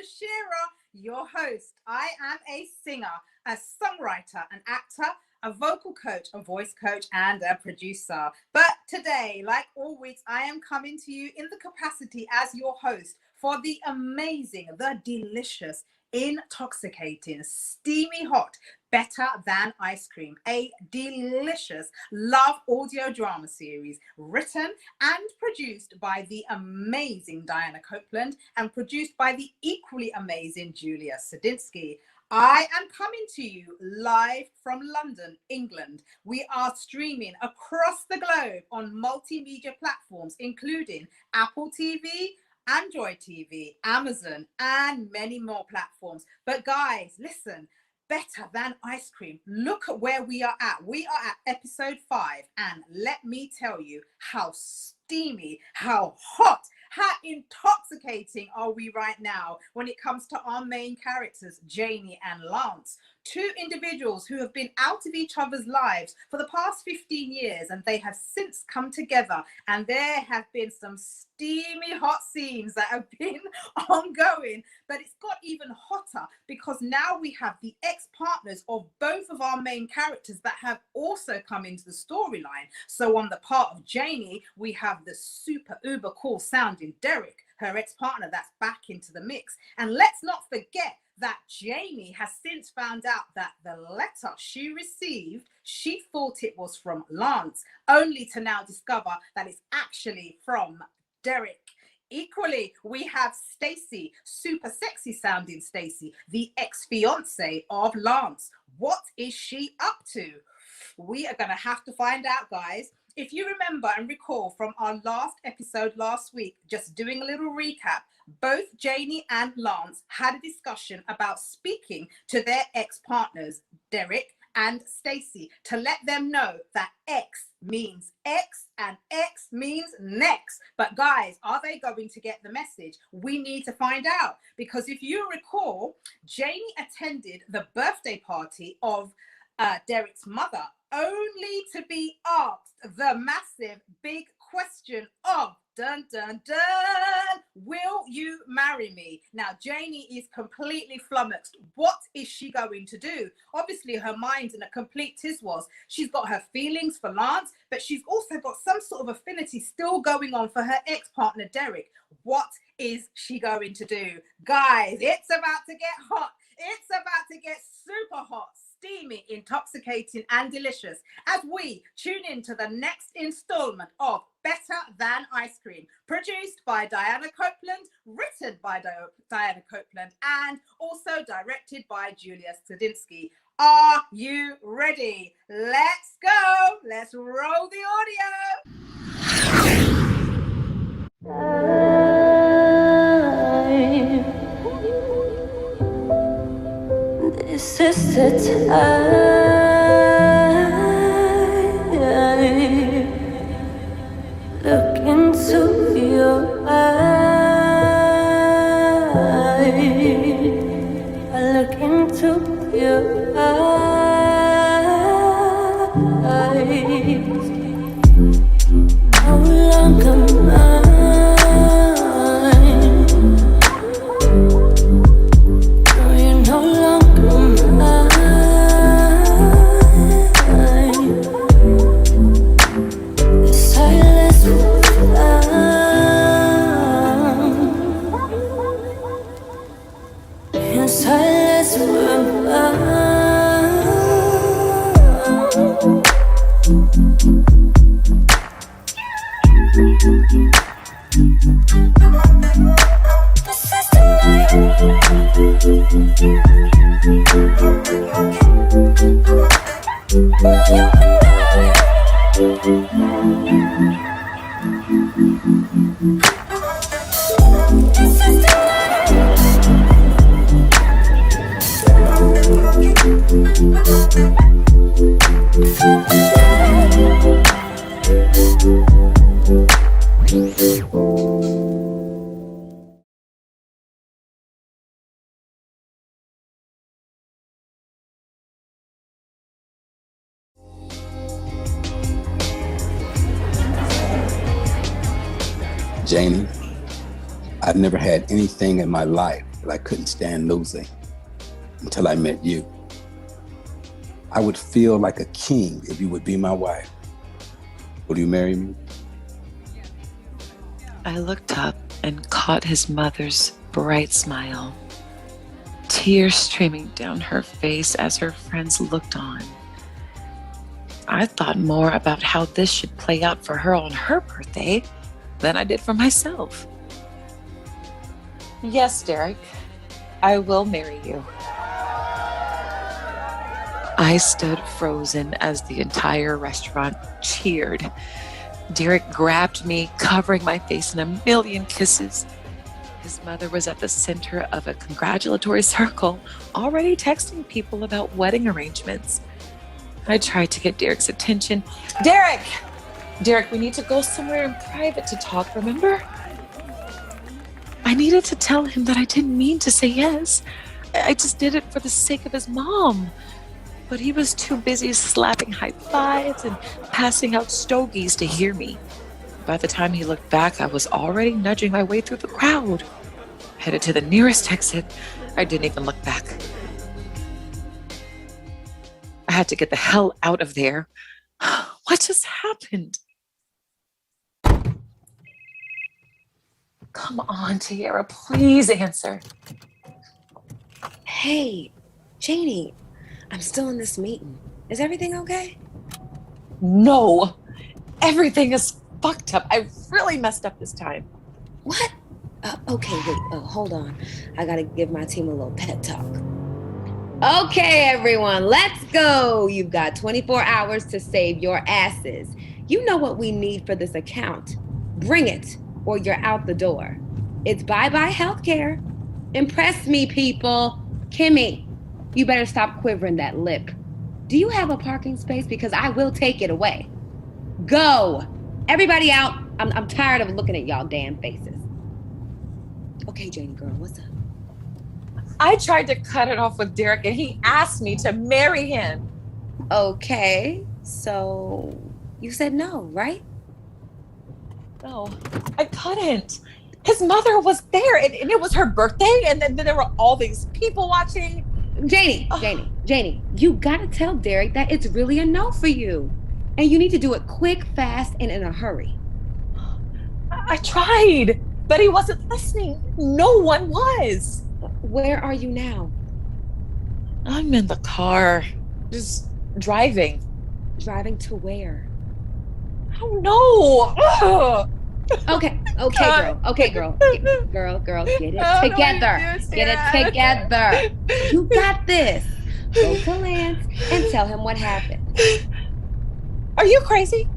Shearer, your host. I am a singer, a songwriter, an actor, a vocal coach, a voice coach, and a producer. But today, like all weeks, I am coming to you in the capacity as your host for the amazing, the delicious, intoxicating, steamy hot, Better Than Ice Cream, a delicious love audio drama series written and produced by the amazing Diana Copeland and produced by the equally amazing Julia Sadinsky. I am coming to you live from London, England. We are streaming across the globe on multimedia platforms, including Apple TV, Android TV, Amazon, and many more platforms. But guys, listen, Better Than Ice Cream. Look at where we are at. We are at episode 5. And let me tell you how steamy, how hot, how intoxicating are we right now when it comes to our main characters, Janie and Lance. Two individuals who have been out of each other's lives for the past 15 years, and they have since come together, and there have been some steamy hot scenes that have been ongoing, but it's got even hotter because now we have the ex-partners of both of our main characters that have also come into the storyline. So on the part of Janie, we have the super uber cool sounding Derek, her ex-partner, that's back into the mix. And let's not forget that Janie has since found out that the letter she received, she thought it was from Lance, only to now discover that it's actually from Derek. Equally, we have Stacy, super sexy sounding Stacy, the ex-fiance of Lance. What is she up to? We are going to have to find out, guys. If you remember and recall from our last episode last week, just doing a little recap, both Janie and Lance had a discussion about speaking to their ex-partners, Derek and Stacy, to let them know that X means X and X means next. But guys, are they going to get the message? We need to find out, because if you recall, Janie attended the birthday party of Derek's mother, only to be asked the massive big question of dun dun dun, will you marry me? Now Janie is completely flummoxed. What is she going to do? Obviously her mind's in a complete tiswas. She's got her feelings for Lance, but she's also got some sort of affinity still going on for her ex-partner Derek. What is she going to do? Guys, it's about to get hot. It's about to get super hot, steamy, intoxicating, and delicious as we tune into the next installment of Better Than Ice Cream, produced by Diana Copeland, written by Diana Copeland, and also directed by Julia Sadinsky. Are you ready? Let's go. Let's roll the audio. This is the time. Look into your eyes. I look into your eyes. No longer mine. No, you're no longer mine. The silence will drown. The silence will drown. This is the night. Now you and this is the Janie, I've never had anything in my life but I couldn't stand losing until I met you. I would feel like a king if you would be my wife. Will you marry me? I looked up and caught his mother's bright smile, tears streaming down her face as her friends looked on. I thought more about how this should play out for her on her birthday than I did for myself. Yes, Derek, I will marry you. I stood frozen as the entire restaurant cheered. Derek grabbed me, covering my face in a million kisses. His mother was at the center of a congratulatory circle, already texting people about wedding arrangements. I tried to get Derek's attention. Derek, we need to go somewhere in private to talk, remember? I needed to tell him that I didn't mean to say yes. I just did it for the sake of his mom. But he was too busy slapping high fives and passing out stogies to hear me. By the time he looked back, I was already nudging my way through the crowd. Headed to the nearest exit, I didn't even look back. I had to get the hell out of there. What just happened? Come on, Tiara, please answer. Hey, Janie, I'm still in this meeting. Is everything okay? No, everything is fucked up. I really messed up this time. What? Okay, wait, hold on. I gotta give my team a little pep talk. Okay, everyone, let's go. You've got 24 hours to save your asses. You know what we need for this account. Bring it, or you're out the door. It's bye-bye healthcare. Impress me, people. Kimmy, you better stop quivering that lip. Do you have a parking space? Because I will take it away. Go. Everybody out. I'm tired of looking at y'all damn faces. Okay, Janie girl, what's up? I tried to cut it off with Derek and he asked me to marry him. Okay, so you said no, right? No, I couldn't. His mother was there and it was her birthday and then there were all these people watching. Janie, you gotta tell Derek that it's really a no for you. And you need to do it quick, fast, and in a hurry. I tried, but he wasn't listening. No one was. Where are you now? I'm in the car, just driving. Driving to where? I don't know. Ugh. Okay, girl, get it together. Get it together. You got this. Go to Lance and tell him what happened. Are you crazy?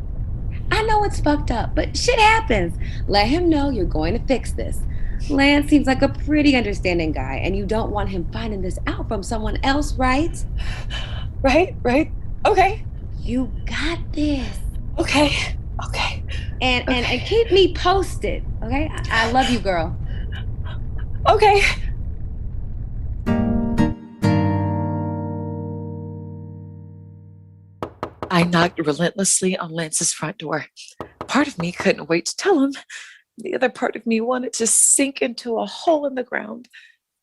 I know it's fucked up, but shit happens. Let him know you're going to fix this. Lance seems like a pretty understanding guy, and you don't want him finding this out from someone else, right? Right. Okay. You got this. Okay. And keep me posted, okay? I love you, girl. Okay. I knocked relentlessly on Lance's front door. Part of me couldn't wait to tell him. The other part of me wanted to sink into a hole in the ground.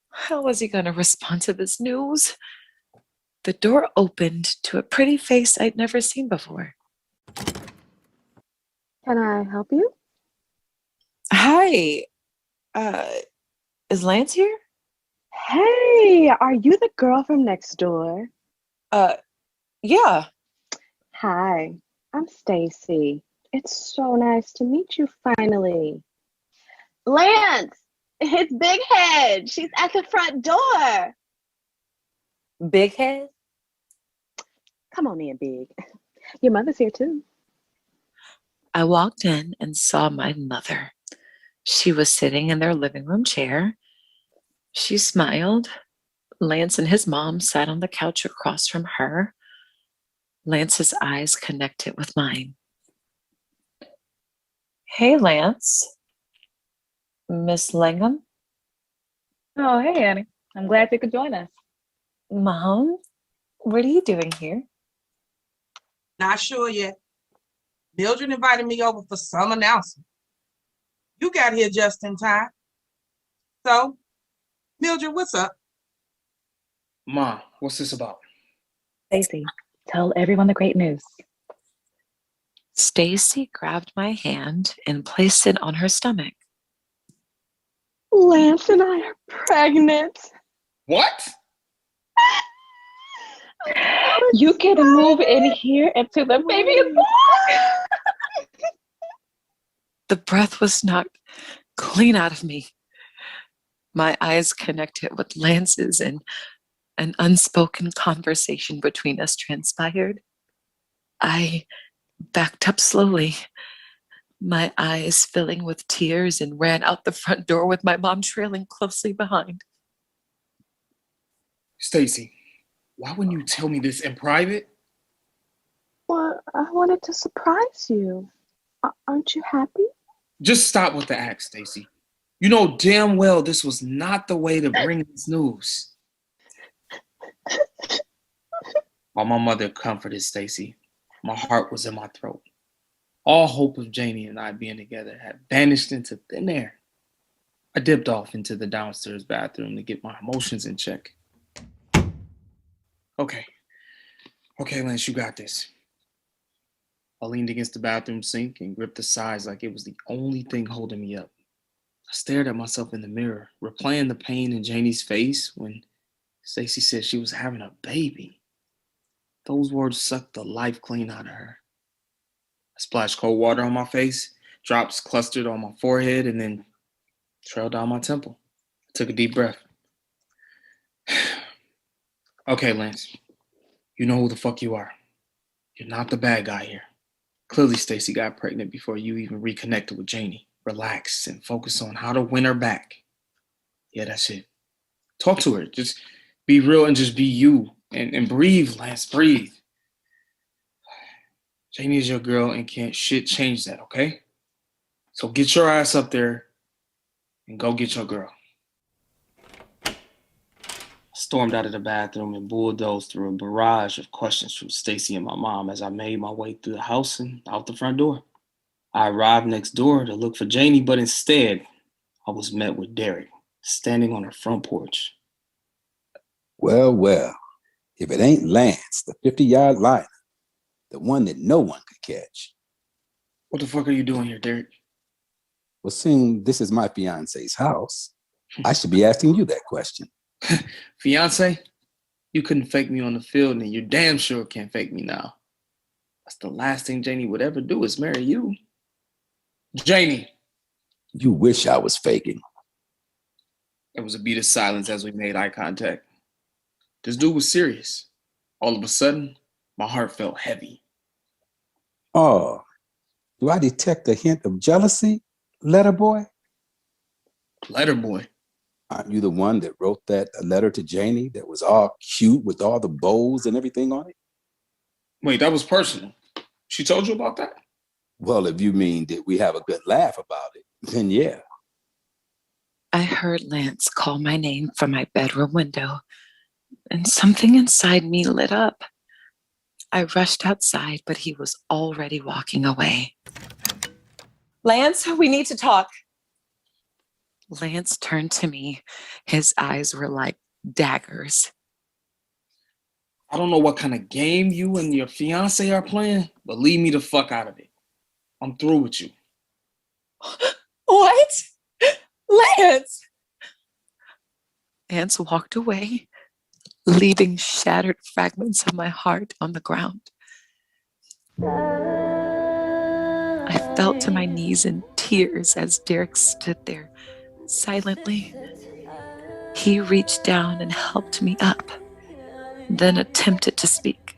How was he going to respond to this news? The door opened to a pretty face I'd never seen before. Can I help you? Hi. Is Lance here? Hey, are you the girl from next door? Yeah. Hi, I'm Stacy. It's so nice to meet you finally. Lance, it's Big Head. She's at the front door. Big Head? Come on in, Big. Your mother's here too. I walked in and saw my mother. She was sitting in their living room chair. She smiled. Lance and his mom sat on the couch across from her. Lance's eyes connected with mine. Hey, Lance. Miss Langham? Oh, hey, Annie. I'm glad you could join us. Mom, what are you doing here? Not sure yet. Mildred invited me over for some announcement. You got here just in time. So, Mildred, what's up? Ma, what's this about? Stacy, tell everyone the great news. Stacy grabbed my hand and placed it on her stomach. Lance and I are pregnant. What? You can move in here until the baby is born. The breath was knocked clean out of me. My eyes connected with Lance's, and an unspoken conversation between us transpired. I backed up slowly, my eyes filling with tears, and ran out the front door with my mom trailing closely behind. Stacy, why wouldn't you tell me this in private? Well, I wanted to surprise you. Aren't you happy? Just stop with the act, Stacy. You know damn well this was not the way to bring this news. While my mother comforted Stacy, my heart was in my throat. All hope of Janie and I being together had vanished into thin air. I dipped off into the downstairs bathroom to get my emotions in check. Okay, Lance, you got this. I leaned against the bathroom sink and gripped the sides like it was the only thing holding me up. I stared at myself in the mirror, replaying the pain in Janie's face when Stacy said she was having a baby. Those words sucked the life clean out of her. I splashed cold water on my face, drops clustered on my forehead, and then trailed down my temple. I took a deep breath. Okay, Lance, you know who the fuck you are. You're not the bad guy here. Clearly, Stacy got pregnant before you even reconnected with Janie. Relax and focus on how to win her back. Yeah, that's it. Talk to her. Just be real and just be you. And breathe, Lance, breathe. Janie is your girl and can't shit change that, okay? So get your ass up there and go get your girl. I stormed out of the bathroom and bulldozed through a barrage of questions from Stacy and my mom as I made my way through the house and out the front door. I arrived next door to look for Janie, but instead, I was met with Derek, standing on her front porch. Well, if it ain't Lance, the 50-yard liner, the one that no one could catch. What the fuck are you doing here, Derek? Well, seeing this is my fiance's house, I should be asking you that question. Fiance? You couldn't fake me on the field, and you damn sure can't fake me now. That's the last thing Janie would ever do is marry you. Janie! You wish I was faking. There was a beat of silence as we made eye contact. This dude was serious. All of a sudden, my heart felt heavy. Oh, do I detect a hint of jealousy, letter boy? Letter boy? Aren't you the one that wrote that letter to Janie that was all cute with all the bows and everything on it? Wait, that was personal. She told you about that? Well, if you mean did we have a good laugh about it, then yeah. I heard Lance call my name from my bedroom window, and something inside me lit up. I rushed outside, but he was already walking away. Lance, we need to talk. Lance turned to me. His eyes were like daggers. I don't know what kind of game you and your fiance are playing, but leave me the fuck out of it. I'm through with you. What? Lance! Lance walked away, leaving shattered fragments of my heart on the ground. I fell to my knees in tears as Derek stood there silently. He reached down and helped me up, then attempted to speak.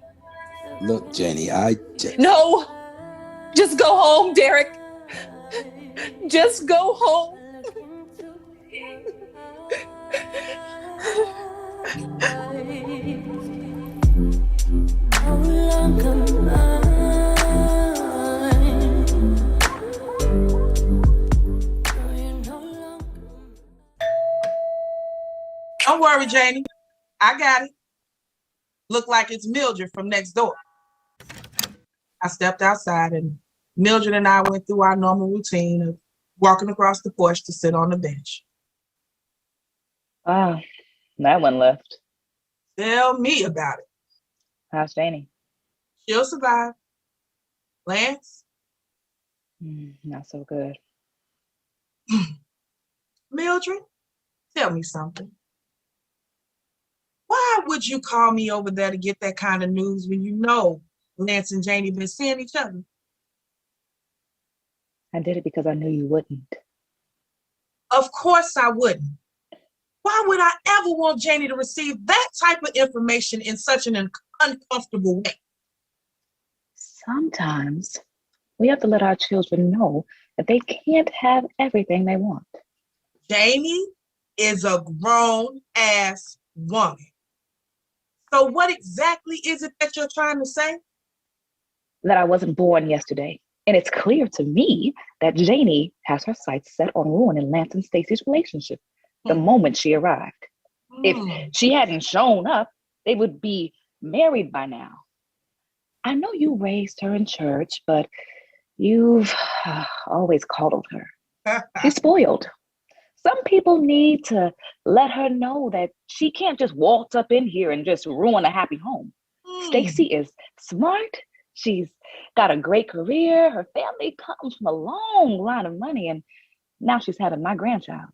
Look, Janie, No! Just go home, Derek! Just go home! Don't worry, Janie. I got it. Look like it's Mildred from next door. I stepped outside and Mildred and I went through our normal routine of walking across the porch to sit on the bench. Wow, that one left. Tell me about it. How's Janie? She'll survive. Lance? Not so good. Mildred, tell me something. Why would you call me over there to get that kind of news when you know Lance and Janie been seeing each other? I did it because I knew you wouldn't. Of course I wouldn't. Why would I ever want Janie to receive that type of information in such an uncomfortable way? Sometimes we have to let our children know that they can't have everything they want. Janie is a grown-ass woman. So what exactly is it that you're trying to say? That I wasn't born yesterday. And it's clear to me that Janie has her sights set on ruining Lance and Stacy's relationship the moment she arrived. If she hadn't shown up, they would be married by now. I know you raised her in church, but you've always coddled her. She's spoiled. Some people need to let her know that she can't just waltz up in here and just ruin a happy home. Stacy is smart. She's got a great career. Her family comes from a long line of money, and now she's having my grandchild.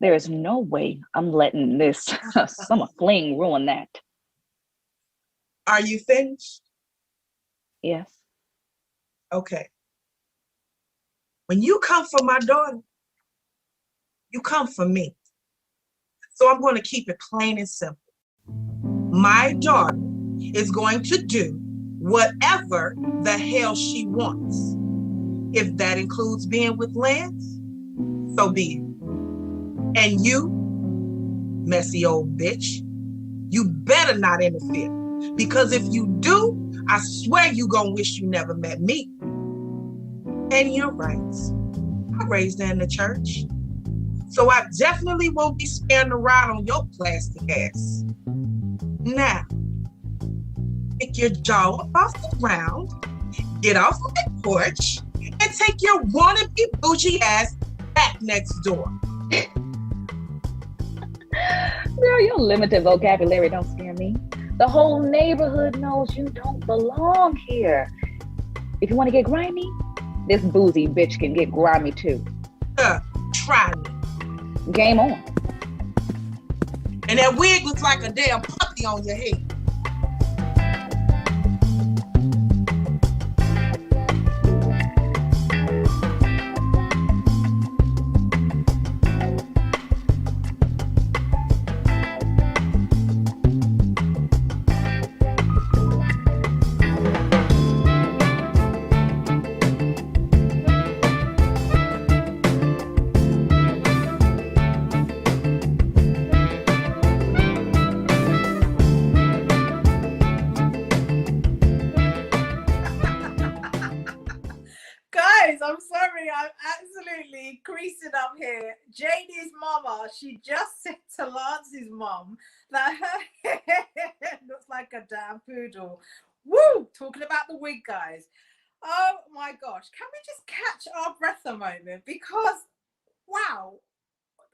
There is no way I'm letting this summer fling ruin that. Are you finished? Yes. Okay. When you come for my daughter, you come for me. So I'm going to keep it plain and simple. My daughter is going to do whatever the hell she wants. If that includes being with Lance, so be it. And you, messy old bitch, you better not interfere. Because if you do, I swear you gonna wish you never met me. And you're right. I raised her in the church. So I definitely won't be sparing the ride on your plastic ass. Now, pick your jaw up off the ground, get off of the porch, and take your wannabe bougie ass back next door. Girl, your limited vocabulary don't scare me. The whole neighborhood knows you don't belong here. If you want to get grimy, this boozy bitch can get grimy too. Try me. Game on. And that wig looks like a damn puppy on your head. Guys, I'm sorry, I'm absolutely creasing up here. Janie's mama, she just said to Lance's mom that her hair looks like a damn poodle. Woo! Talking about the wig, guys. Oh my gosh, can we just catch our breath a moment? Because, wow,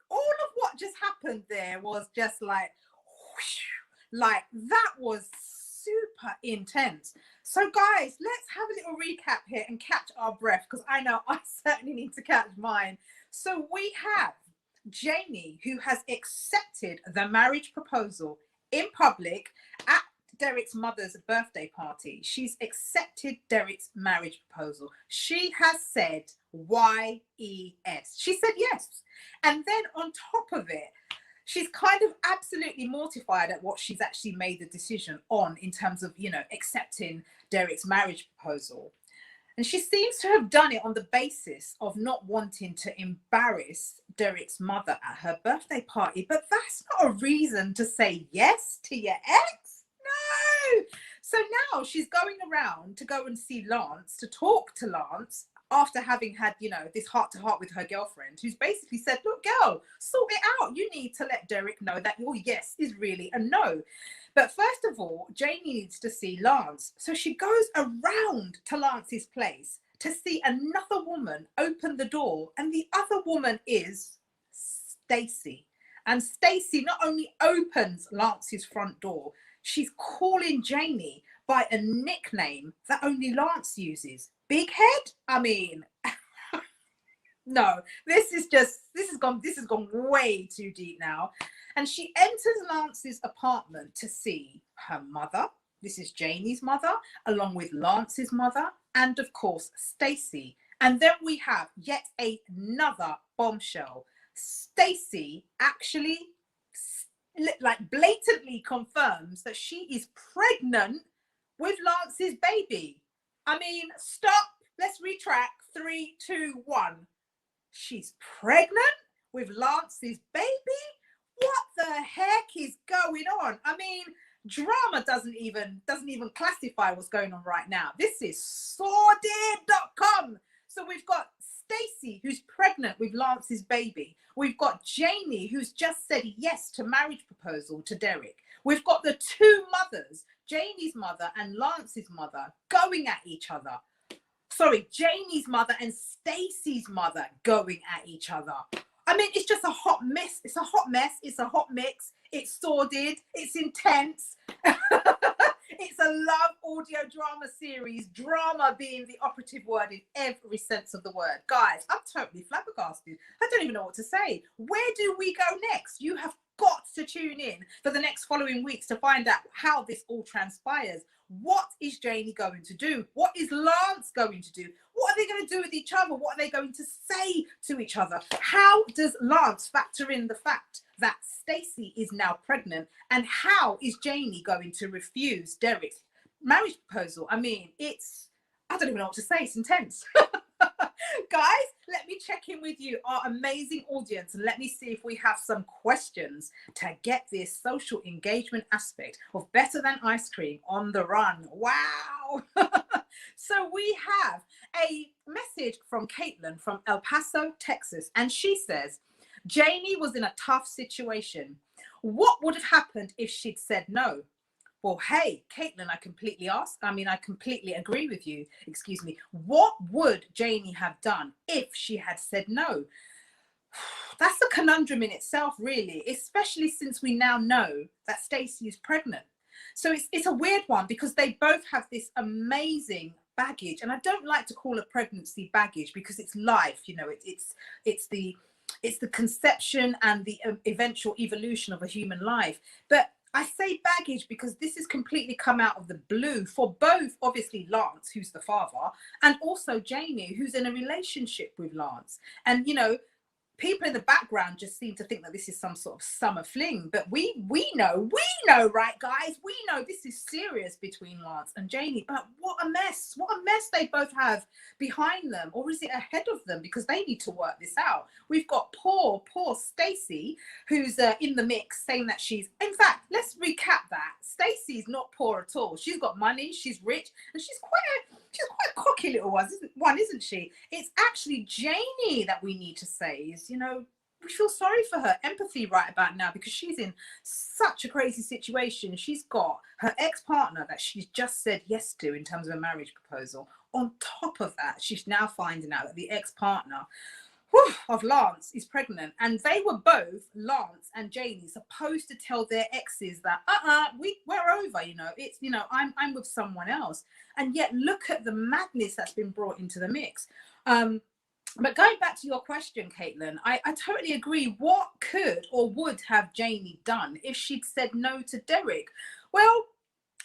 all of what just happened there was just like, whoosh, like that was super intense. So guys, let's have a little recap here and catch our breath, because I know I certainly need to catch mine. So we have Janie, who has accepted the marriage proposal in public at Derek's mother's birthday party. She's accepted Derek's marriage proposal. She has said Y-E-S. She said yes. And then on top of it, she's kind of absolutely mortified at what she's actually made the decision on in terms of, you know, accepting Derek's marriage proposal. And she seems to have done it on the basis of not wanting to embarrass Derek's mother at her birthday party. But that's not a reason to say yes to your ex. No. So now she's going around to go and see Lance, to talk to Lance, after having had, you know, this heart-to-heart with her girlfriend, who's basically said, look, girl, sort it out. You need to let Derek know that your yes is really a no. But first of all, Janie needs to see Lance. So she goes around to Lance's place to see another woman open the door. And the other woman is Stacy. And Stacey not only opens Lance's front door, she's calling Janie by a nickname that only Lance uses. Big Head? I mean, no, this has gone way too deep now. And she enters Lance's apartment to see her mother. This is Janie's mother, along with Lance's mother, and of course, Stacey. And then we have yet another bombshell. Stacey actually like blatantly confirms that she is pregnant with Lance's baby. I mean, stop. Let's retract. 3, 2, 1. She's pregnant with Lance's baby? What the heck is going on? I mean, drama doesn't even classify what's going on right now. This is sordid.com. So we've got Stacey, who's pregnant with Lance's baby. We've got Janie, who's just said yes to marriage proposal to Derek. We've got the two mothers, Janie's mother and Lance's mother, going at each other. Sorry, Janie's mother and Stacey's mother going at each other. I mean, it's just a hot mess. It's a hot mess. It's a hot mix. It's sordid. It's intense. It's a love audio drama series, drama being the operative word in every sense of the word. Guys, I'm totally flabbergasted. I don't even know what to say. Where do we go next? You have got to tune in for the next following weeks to find out how this all transpires. What is Janie going to do? What is Lance going to do? What are they going to do with each other? What are they going to say to each other? How does Lance factor in the fact that Stacey is now pregnant? And how is Janie going to refuse Derek's marriage proposal? I mean, I don't even know what to say. It's intense. Guys, let me check in with you, our amazing audience, and let me see if we have some questions to get this social engagement aspect of Better Than Ice Cream on the run. Wow. So we have a message from Caitlin from El Paso, Texas, and she says, Janie was in a tough situation. What would have happened if she'd said no? Well, hey, Caitlin, I completely agree with you. Excuse me. What would Janie have done if she had said no? That's a conundrum in itself, really, especially since we now know that Stacey is pregnant. So it's a weird one because they both have this amazing baggage. And I don't like to call a pregnancy baggage because it's life, you know, it's the conception and the eventual evolution of a human life. But I say baggage because this has completely come out of the blue for both, obviously, Lance, who's the father, and also Janie, who's in a relationship with Lance. And, you know, people in the background just seem to think that this is some sort of summer fling. But we know, right, guys? We know this is serious between Lance and Janie. But what a mess they both have behind them. Or is it ahead of them? Because they need to work this out. We've got poor Stacey, who's in the mix, saying that in fact, let's recap that. Stacey's not poor at all. She's got money, she's rich, and she's quite a cocky little one, isn't she? It's actually Janie that we need to say is, you know, we feel sorry for her, empathy right about now, because she's in such a crazy situation. She's got her ex-partner that she's just said yes to in terms of a marriage proposal. On top of that, she's now finding out that the ex-partner of Lance is pregnant, and they were both, Lance and Janie, supposed to tell their exes that we're over, you know, it's, you know, I'm with someone else. And yet look at the madness that's been brought into the mix. But going back to your question, Caitlin, I totally agree. What could or would have Janie done if she'd said no to Derek? Well,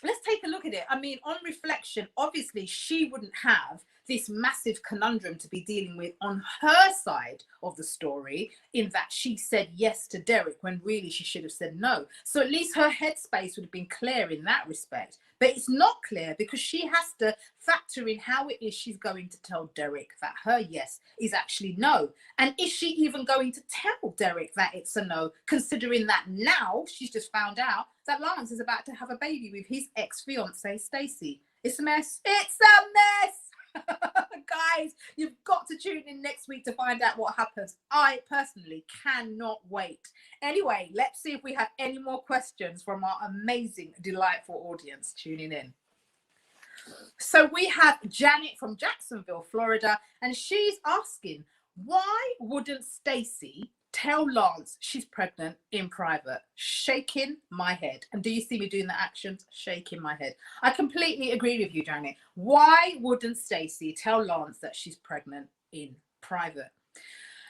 let's take a look at it. I mean, on reflection, obviously she wouldn't have this massive conundrum to be dealing with on her side of the story, in that she said yes to Derek when really she should have said no. So at least her headspace would have been clear in that respect. But it's not clear because she has to factor in how it is she's going to tell Derek that her yes is actually no. And is she even going to tell Derek that it's a no, considering that now she's just found out that Lance is about to have a baby with his ex-fiancée, Stacey? It's a mess. It's a mess. Guys, you've got to tune in next week to find out what happens. I personally cannot wait. Anyway, let's see if we have any more questions from our amazing, delightful audience tuning in. So we have Janet from Jacksonville, Florida, and she's asking, why wouldn't Stacey tell Lance she's pregnant in private. Shaking my head. And do you see me doing the actions? Shaking my head. I completely agree with you, Janie. Why wouldn't Stacey tell Lance that she's pregnant in private?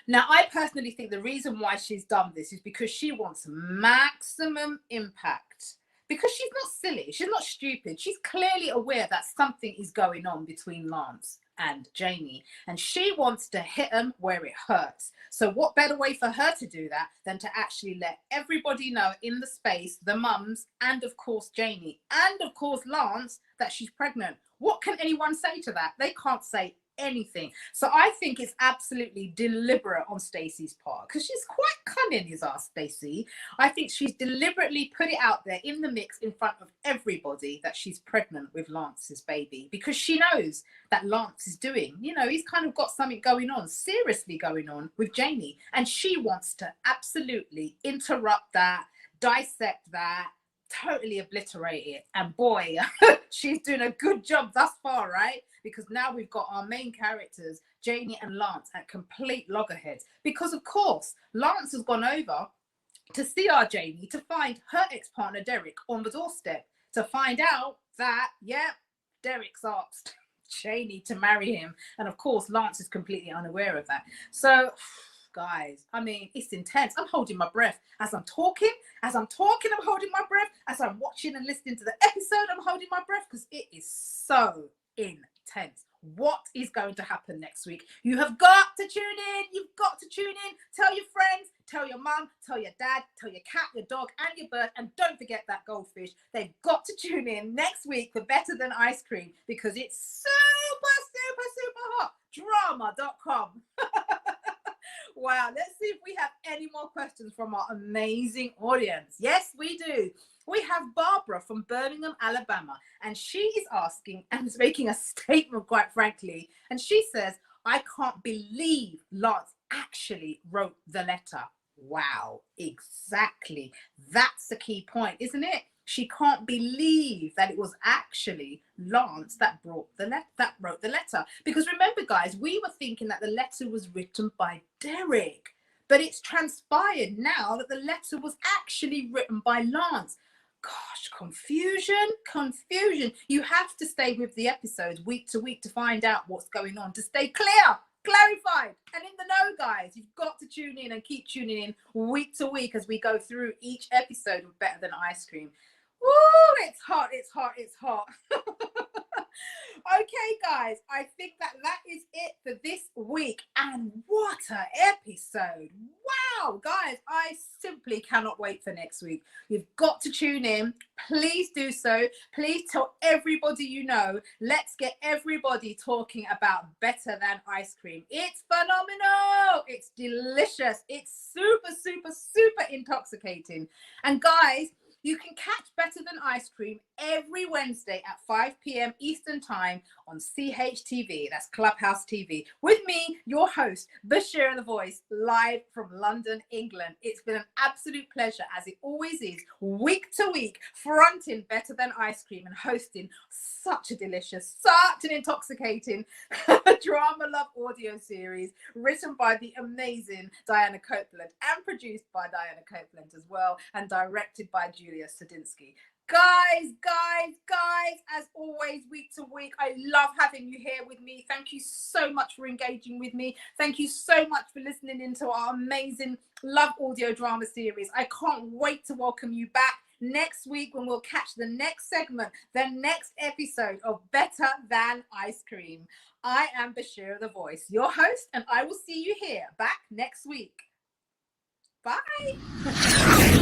Now, I personally think the reason why she's done this is because she wants maximum impact. Because she's not silly, she's not stupid. She's clearly aware that something is going on between Lance and Janie, and she wants to hit him where it hurts. So what better way for her to do that than to actually let everybody know in the space, the mums, and of course Janie, and of course Lance, that she's pregnant. What can anyone say to that? They can't say anything. So I think it's absolutely deliberate on Stacey's part, because she's quite cunning, is our Stacey. I think she's deliberately put it out there in the mix in front of everybody that she's pregnant with Lance's baby, because she knows that Lance is doing, you know, he's kind of got something going on, seriously going on with Janie, and she wants to absolutely interrupt that, dissect that, totally obliterate it. And boy, she's doing a good job thus far, right? Because now we've got our main characters, Janie and Lance, at complete loggerheads. Because of course, Lance has gone over to see our Janie to find her ex-partner Derek on the doorstep, to find out that, yeah, Derek's asked Janie to marry him. And of course, Lance is completely unaware of that. So, guys, I mean, it's intense. I'm holding my breath as I'm talking. I'm holding my breath. As I'm watching and listening to the episode, I'm holding my breath, because it is so intense. What is going to happen next week? You have got to tune in. You've got to tune in. Tell your friends, tell your mum, tell your dad, tell your cat, your dog, and your bird. And don't forget that goldfish. They've got to tune in next week for Better Than Ice Cream, because it's super hot. Drama.com. Wow, let's see if we have any more questions from our amazing audience. Yes, we do. We have Barbara from Birmingham, Alabama, and she is asking and is making a statement, quite frankly. And she says, I can't believe Lance actually wrote the letter. Wow, exactly. That's the key point, isn't it? She can't believe that it was actually Lance that wrote the letter. Because remember, guys, we were thinking that the letter was written by Derek, but it's transpired now that the letter was actually written by Lance. Gosh, confusion. You have to stay with the episodes week to week to find out what's going on, to stay clarified, and in the know, guys. You've got to tune in and keep tuning in week to week as we go through each episode of Better Than Ice Cream. Woo, it's hot. Okay, guys, I think that is it for this week. And what an episode. Wow, guys, I simply cannot wait for next week. You've got to tune in. Please do so. Please tell everybody you know. Let's get everybody talking about Better Than Ice Cream. It's phenomenal. It's delicious. It's super intoxicating. And guys, you can catch Better Than Ice Cream every Wednesday at 5 p.m. Eastern Time on CHTV. That's Clubhouse TV. With me, your host, Bashir the Voice, live from London, England. It's been an absolute pleasure, as it always is, week to week, fronting Better Than Ice Cream and hosting such a delicious, such an intoxicating drama love audio series written by the amazing Diana Copeland and produced by Diana Copeland as well, and directed by Julia Sadinsky. Guys, as always, week to week, I love having you here with me. Thank you so much for engaging with me. Thank you so much for listening into our amazing love audio drama series. I can't wait to welcome you back next week when we'll catch the next segment, the next episode of Better Than Ice Cream. I am Bashir the Voice, your host, and I will see you here back next week. Bye.